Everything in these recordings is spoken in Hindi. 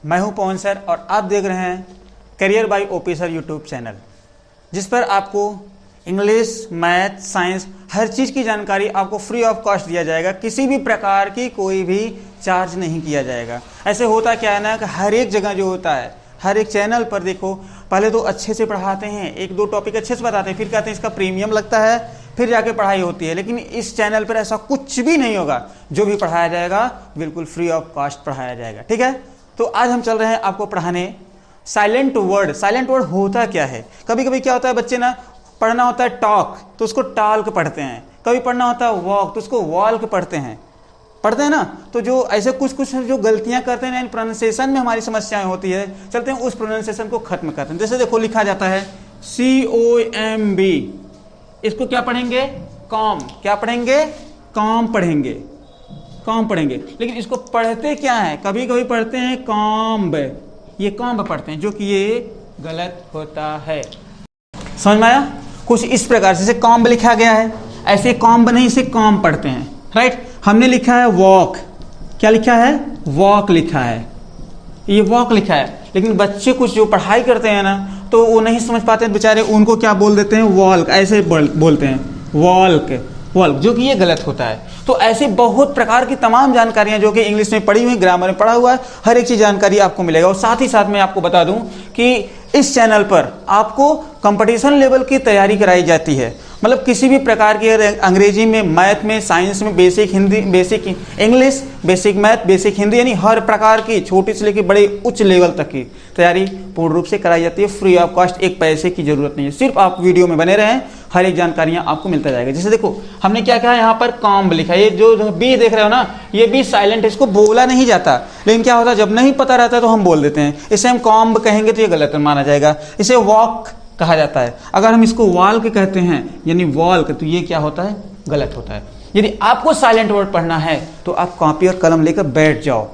मैं हूं पवन सर और आप देख रहे हैं career bye OP sir YouTube channel, जिस पर आपको इंग्लिश, मैथ, साइंस हर चीज़ की जानकारी आपको फ्री ऑफ कॉस्ट दिया जाएगा। किसी भी प्रकार की कोई भी चार्ज नहीं किया जाएगा। ऐसे होता क्या है ना कि हर एक जगह जो होता है, हर एक चैनल पर देखो, पहले तो अच्छे से पढ़ाते हैं, एक दो टॉपिक अच्छे से बताते हैं, फिर कहते हैं इसका प्रीमियम लगता है, फिर जाके पढ़ाई होती है। लेकिन इस चैनल पर ऐसा कुछ भी नहीं होगा। जो भी पढ़ाया जाएगा बिल्कुल फ्री ऑफ कॉस्ट पढ़ाया जाएगा। ठीक है, तो आज हम चल रहे हैं आपको पढ़ाने साइलेंट वर्ड। साइलेंट वर्ड होता क्या है? कभी कभी क्या होता है, बच्चे ना पढ़ना होता है टॉक तो उसको टाल्क पढ़ते हैं, कभी पढ़ना होता है वॉक तो उसको वॉल्क पढ़ते हैं ना। तो जो ऐसे कुछ कुछ जो गलतियां करते हैं, प्रोनाउंसिएशन में हमारी समस्याएं होती है, चलते हैं उस प्रोनाउंसिएशन को खत्म करते हैं। जैसे देखो लिखा जाता है COMB, इसको क्या पढ़ेंगे? कॉम। क्या पढ़ेंगे? कॉम पढ़ेंगे, कॉम पढ़ेंगे। लेकिन इसको पढ़ते क्या है? कभी कभी पढ़ते हैं कॉम्ब, ये कॉम्ब पढ़ते हैं, जो कि ये गलत होता है। समझ में आया? कुछ इस प्रकार से कॉम्ब लिखा गया है, ऐसे कॉम्ब नहीं, इसे कॉम पढ़ते हैं। राइट, हमने लिखा है वॉक। क्या लिखा है? वॉक लिखा है, ये वॉक लिखा है। लेकिन बच्चे कुछ जो पढ़ाई करते हैं ना, तो वो नहीं समझ पाते हैं बेचारे, उनको क्या बोल देते हैं? वॉल्क, ऐसे बोलते हैं वॉल्क, वॉल्क, जो कि ये गलत होता है। तो ऐसे बहुत प्रकार की तमाम जानकारियां जो कि इंग्लिश में पढ़ी हुई, ग्रामर में पढ़ा हुआ है, हर एक चीज जानकारी आपको मिलेगा। और साथ ही साथ मैं आपको बता दूं कि इस चैनल पर आपको कंपटीशन लेवल की तैयारी कराई जाती है। मतलब किसी भी प्रकार की अंग्रेजी में, मैथ में, साइंस में, basic Hindi, basic English, basic math, basic Hindi, यानी हर प्रकार की छोटी से लेकर बड़े उच्च लेवल तक की तैयारी पूर्ण रूप से कराई जाती है, फ्री ऑफ कॉस्ट। एक पैसे की जरूरत नहीं है, सिर्फ आप वीडियो में बने रहें, हर एक जानकारियां आपको मिलता जाएगा। जैसे देखो हमने क्या कहा, यहाँ पर कॉम्ब लिखा है, ये जो बी देख रहे हो ना, ये बी साइलेंट, इसको बोला नहीं जाता। लेकिन क्या होता है, जब नहीं पता रहता तो हम बोल देते हैं। इसे हम कॉम्ब कहेंगे तो ये गलत माना जाएगा। इसे वॉक कहा जाता है। अगर हम इसको वॉल्क कहते हैं, यानी वॉल्क, तो ये क्या होता है? गलत होता है। यदि आपको साइलेंट वर्ड पढ़ना है तो आप कॉपी और कलम लेकर बैठ जाओ,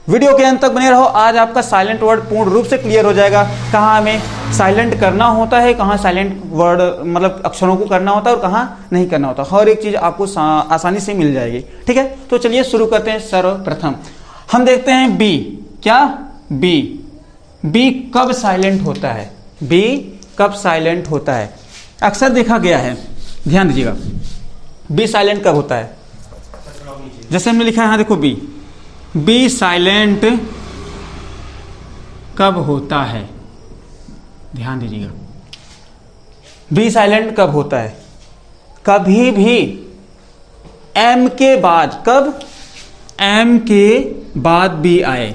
वीडियो के अंत तक बने रहो। आज आपका साइलेंट वर्ड पूर्ण रूप से क्लियर हो जाएगा। कहाँ हमें साइलेंट करना होता है, कहाँ साइलेंट वर्ड मतलब अक्षरों को करना होता है और कहाँ नहीं करना होता, हर एक चीज आपको आसानी से मिल जाएगी। ठीक है, तो चलिए शुरू करते हैं। सर्वप्रथम हम देखते हैं बी। क्या? बी। बी कब साइलेंट होता है? बी कब साइलेंट होता है? अक्सर देखा गया है, ध्यान दीजिएगा, बी साइलेंट कब होता है? जैसे हमने लिखा है यहां देखो, बी साइलेंट कब होता है? ध्यान दीजिएगा, बी साइलेंट कब होता है? कभी भी एम के बाद, कब? एम के बाद बी आए,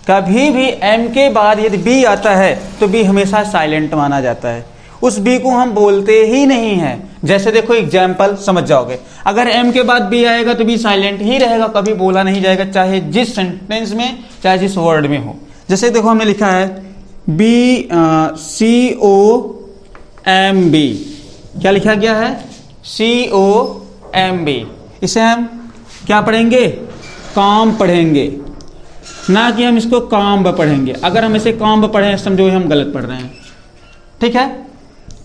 कभी भी एम के बाद यदि बी आता है तो बी हमेशा साइलेंट माना जाता है। उस बी को हम बोलते ही नहीं है। जैसे देखो एग्जाम्पल समझ जाओगे, अगर एम के बाद बी आएगा तो बी साइलेंट ही रहेगा, कभी बोला नहीं जाएगा, चाहे जिस सेंटेंस में, चाहे जिस वर्ड में हो। जैसे देखो हमने लिखा है बी COMB, क्या लिखा गया है? COMB। इसे हम क्या पढ़ेंगे? कॉम पढ़ेंगे, ना कि हम इसको कॉम्ब पढ़ेंगे। अगर हम इसे कॉम्ब पढ़ें समझो हम गलत पढ़ रहे हैं। ठीक है,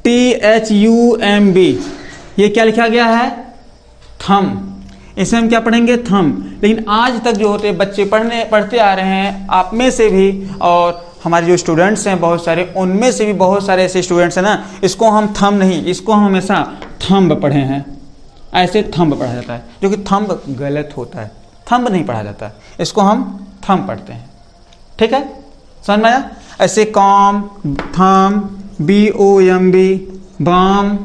THUMB, ये क्या लिखा गया है? थम। इसे हम क्या पढ़ेंगे? थम। लेकिन आज तक जो होते बच्चे पढ़ते आ रहे हैं, आप में से भी और हमारे जो स्टूडेंट्स हैं बहुत सारे, उनमें से भी बहुत सारे ऐसे स्टूडेंट्स हैं ना, इसको हम थम नहीं, इसको हम हमेशा थंब पढ़े हैं। ऐसे थंब पढ़ा जाता है, जो कि थंब गलत होता है, थंब नहीं पढ़ा जाता, इसको हम थंब पढ़ते हैं। ठीक है, समझ में आया? ऐसे कॉम, थम, BOMB, बॉम।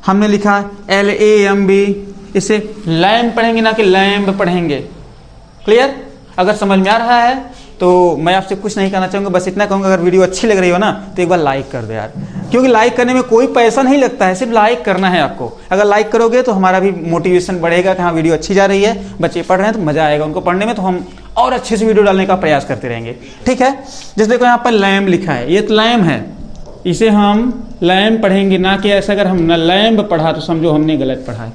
हमने लिखा LAMB, इसे लैम्प पढ़ेंगे ना कि लैम्प पढ़ेंगे। क्लियर? अगर समझ में आ रहा है तो मैं आपसे कुछ नहीं कहना चाहूँगा, बस इतना कहूँगा, अगर वीडियो अच्छी लग रही हो ना तो एक बार लाइक कर दो यार, क्योंकि लाइक करने में कोई पैसा नहीं लगता है, सिर्फ लाइक करना है आपको। अगर लाइक करोगे तो हमारा भी मोटिवेशन बढ़ेगा कि हाँ वीडियो अच्छी जा रही है, बच्चे पढ़ रहे हैं तो मजा आएगा उनको पढ़ने में, तो हम और अच्छे से वीडियो डालने का प्रयास करते रहेंगे। ठीक है, जैसे देखो यहाँ पर लैम्प लिखा है, ये तो लैम्प है, इसे हम लैम्प पढ़ेंगे, ना कि ऐसा अगर हम न लैम्प पढ़ा तो समझो हमने गलत पढ़ा है,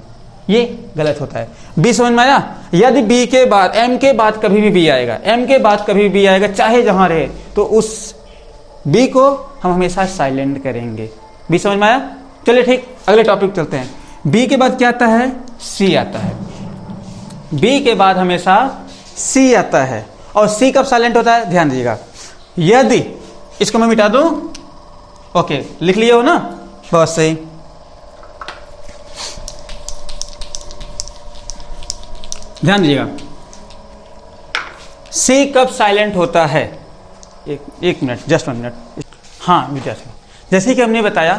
ये गलत होता है। बी समझ में आया? यदि बी के बाद, एम के बाद कभी भी बी आएगा, एम के बाद कभी भी बी आएगा, चाहे जहां रहे, तो उस बी को हम हमेशा साइलेंट करेंगे। बी समझ में आया? चलिए ठीक, अगले टॉपिक चलते हैं। बी के बाद क्या आता है? सी आता है। बी के बाद हमेशा सी आता है। और सी कब साइलेंट होता है, ध्यान दीजिएगा। यदि इसको मैं मिटा दूं, ओके लिख लिए हो ना, बहुत सही। ध्यान दीजिएगा, सी कब साइलेंट होता है, एक मिनट, जस्ट 1 मिनट। हाँ विद्यार्थी, जैसे कि हमने बताया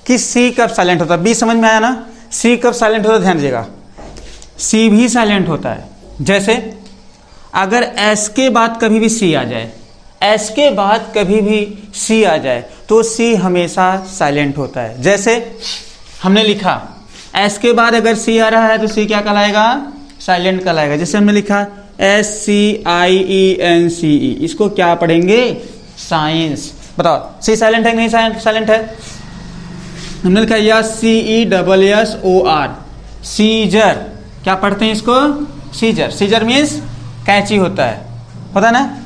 कि सी कब साइलेंट होता है, बी समझ में आया ना। सी कब साइलेंट होता है, ध्यान दीजिएगा, सी भी साइलेंट होता है। जैसे अगर एस के बाद कभी भी सी आ जाए, एस के बाद कभी भी सी आ जाए तो सी हमेशा साइलेंट होता है। जैसे हमने लिखा एस के बाद अगर सी आ रहा है तो सी क्या कहलाएगा, साइलेंट कहलाएगा। जैसे हमने लिखा SCIENCE, इसको क्या पढ़ेंगे, साइंस। बताओ सी साइलेंट है कि नहीं साइलेंट है। हमने लिखा SCESSOR, सीजर, क्या पढ़ते हैं इसको, सीजर। सीजर मीन्स कैंची होता है ना।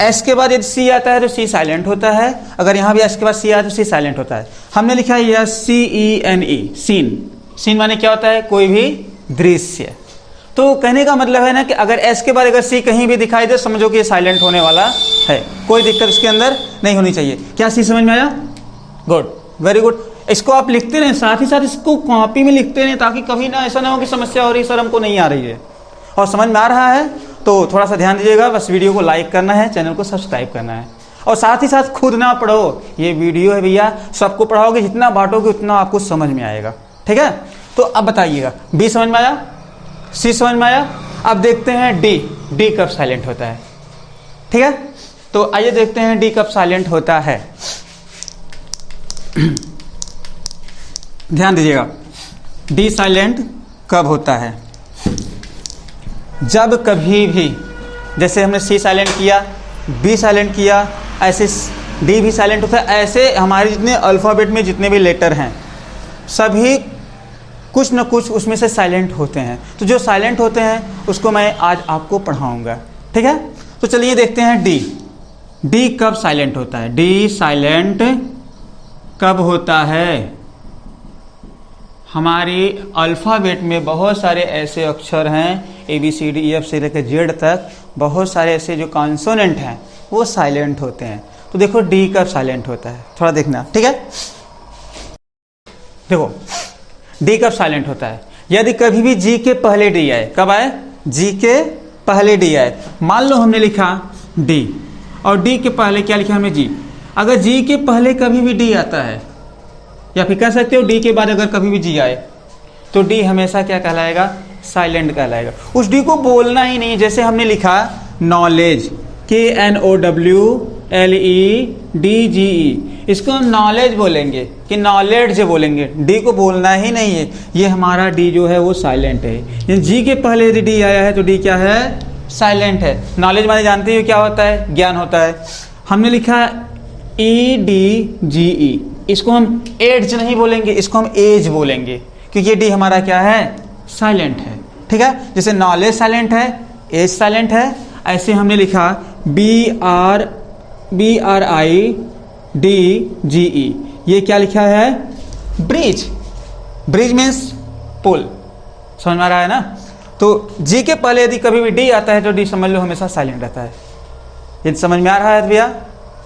एस के बाद यदि सी आता है तो सी साइलेंट होता है, अगर यहाँ भी एस के बाद सी आया तो सी साइलेंट होता है। हमने लिखा SCENE, सीन। सीन माने क्या होता है, कोई भी दृश्य। तो कहने का मतलब है ना कि अगर एस के बाद अगर सी कहीं भी दिखाई दे, समझो कि ये साइलेंट होने वाला है, कोई दिक्कत इसके अंदर नहीं होनी चाहिए। क्या सी समझ में आया, गुड, वेरी गुड। इसको आप लिखते रहें, साथ ही साथ इसको कॉपी में लिखते रहें, ताकि कभी ना ऐसा ना हो कि समस्या हो रही सर हमको नहीं आ रही है। और समझ में आ रहा है तो थोड़ा सा ध्यान दीजिएगा, बस वीडियो को लाइक करना है, चैनल को सब्सक्राइब करना है। और साथ ही साथ खुद ना पढ़ो, ये वीडियो है भैया, सबको पढ़ाओगे, जितना बांटोगे उतना आपको समझ में आएगा, ठीक है। तो अब बताइएगा, बी समझ में आया, सी समझ में आया। अब देखते हैं डी, डी कब साइलेंट होता है, ठीक है। तो आइए देखते हैं डी कब साइलेंट होता है। ध्यान दीजिएगा, डी साइलेंट कब होता है, जब कभी भी, जैसे हमने सी साइलेंट किया, बी साइलेंट किया, ऐसे डी भी साइलेंट होता है। ऐसे हमारे जितने अल्फ़ाबेट में जितने भी लेटर हैं सभी कुछ न कुछ उसमें से साइलेंट होते हैं। तो जो साइलेंट होते हैं उसको मैं आज आपको पढ़ाऊंगा, ठीक है। तो चलिए देखते हैं डी, डी कब साइलेंट होता है, डी साइलेंट कब होता है। हमारी अल्फ़ाबेट में बहुत सारे ऐसे अक्षर हैं, ABCDEF से लेकर Z तक, बहुत सारे ऐसे जो कॉन्सोनेंट हैं वो साइलेंट होते हैं। तो देखो डी कब साइलेंट होता है, थोड़ा देखना, ठीक है। देखो डी कब साइलेंट होता है, यदि कभी भी जी के पहले डी आए, कब आए, जी के पहले डी आए। मान लो हमने लिखा डी और डी के पहले क्या लिखा हमने, जी। अगर जी के पहले कभी भी डी आता है, या फिर कह सकते हो डी के बाद अगर कभी भी जी आए, तो डी हमेशा क्या कहलाएगा, साइलेंट कहलाएगा। उस डी को बोलना ही नहीं। जैसे हमने लिखा नॉलेज, KNOWLEDGE, इसको नॉलेज बोलेंगे कि नॉलेज बोलेंगे, डी को बोलना ही नहीं है। ये हमारा डी जो है वो साइलेंट है। जी के पहले यदि डी आया है तो डी क्या है, साइलेंट है। नॉलेज माने जानते हो क्या होता है, ज्ञान होता है। हमने लिखा EDGE, इसको हम एज नहीं बोलेंगे, इसको हम एज बोलेंगे, क्योंकि ये डी हमारा क्या है, साइलेंट है, ठीक है। जैसे नॉलेज साइलेंट है, एज साइलेंट है, ऐसे हमने लिखा BRIDGE, ये क्या लिखा है, ब्रिज। ब्रिज मीन्स पुल, समझ में आ रहा है ना। तो जी के पहले यदि कभी भी डी आता है तो डी समझ लो हमेशा साइलेंट रहता है। ये समझ में आ रहा है भैया,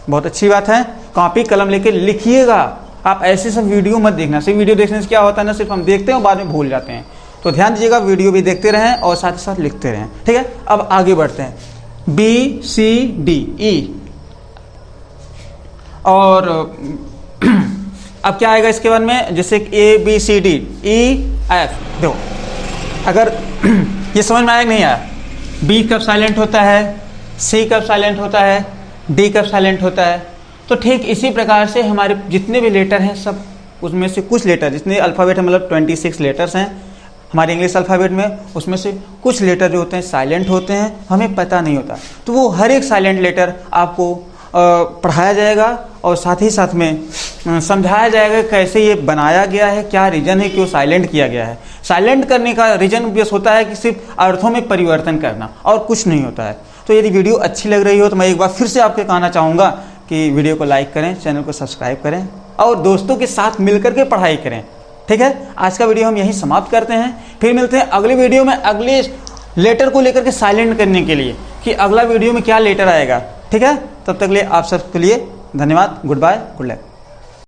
बहुत अच्छी बात है। कॉपी कलम लेके लिखिएगा, आप ऐसे सब वीडियो मत देखना। सिर्फ वीडियो देखने से क्या होता है ना, सिर्फ हम देखते हैं और बाद में भूल जाते हैं। तो ध्यान दीजिएगा, वीडियो भी देखते रहें और साथ ही साथ लिखते रहें, ठीक है। अब आगे बढ़ते हैं, BCDE, और अब क्या आएगा इसके बाद में, जैसे ABCDEF। देखो अगर ये समझ में आया कि नहीं आया, बी कब साइलेंट होता है, सी कब साइलेंट होता है, डी कब साइलेंट होता है। तो ठीक इसी प्रकार से हमारे जितने भी लेटर हैं सब, उसमें से कुछ लेटर, जितने अल्फ़ाबेट है, मतलब 26 लेटर्स हैं हमारे इंग्लिश अल्फ़ाबेट में, उसमें से कुछ लेटर जो होते हैं साइलेंट होते हैं, हमें पता नहीं होता। तो वो हर एक साइलेंट लेटर आपको पढ़ाया जाएगा और साथ ही साथ में समझाया जाएगा कैसे ये बनाया गया है, क्या रीज़न है क्यों साइलेंट किया गया है। साइलेंट करने का रीज़न बस होता है कि सिर्फ अर्थों में परिवर्तन करना, और कुछ नहीं होता है। तो यदि वीडियो अच्छी लग रही हो तो मैं एक बार फिर से आपके कहना चाहूँगा कि वीडियो को लाइक करें, चैनल को सब्सक्राइब करें और दोस्तों के साथ मिलकर के पढ़ाई करें, ठीक है। आज का वीडियो हम यहीं समाप्त करते हैं, फिर मिलते हैं अगली वीडियो में अगले लेटर को लेकर के साइलेंट करने के लिए। कि अगला वीडियो में क्या लेटर आएगा। ठीक है, तब तक के लिए आप सबके लिए धन्यवाद। Good bye, good luck.